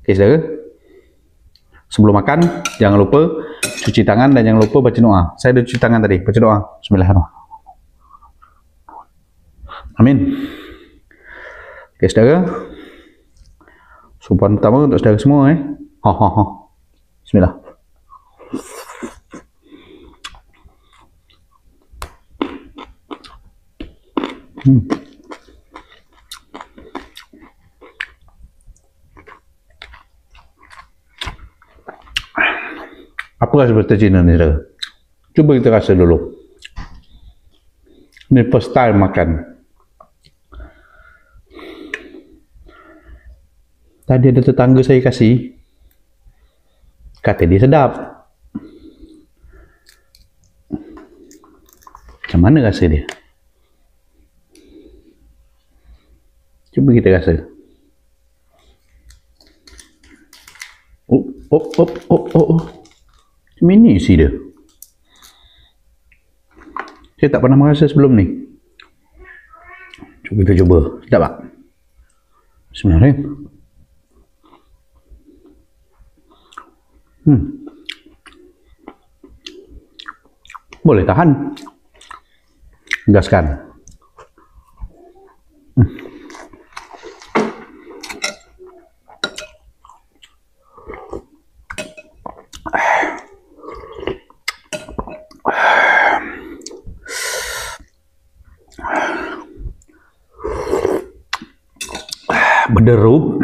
Oke, saudara. Sebelum makan, jangan lupa cuci tangan dan jangan lupa baca doa. Saya dah cuci tangan tadi, baca doa. Bismillahirrahmanirrahim. Amin. Oke, saudara. Supan pertama untuk saudara semua. Bismillah. Apa rasa bahasa Cina ni, saudara? Cuba kita rasa dulu. Ini first time makan. Tadi ada tetangga saya kasih. Kata dia sedap. Macam mana rasa dia? Cuba kita rasa. Macam ini isi dia. Saya tak pernah merasa sebelum ni. Cuba kita cuba. Sedap tak? Bismillahirrahmanirrahim. Boleh tahan. Gaskan. Berderup.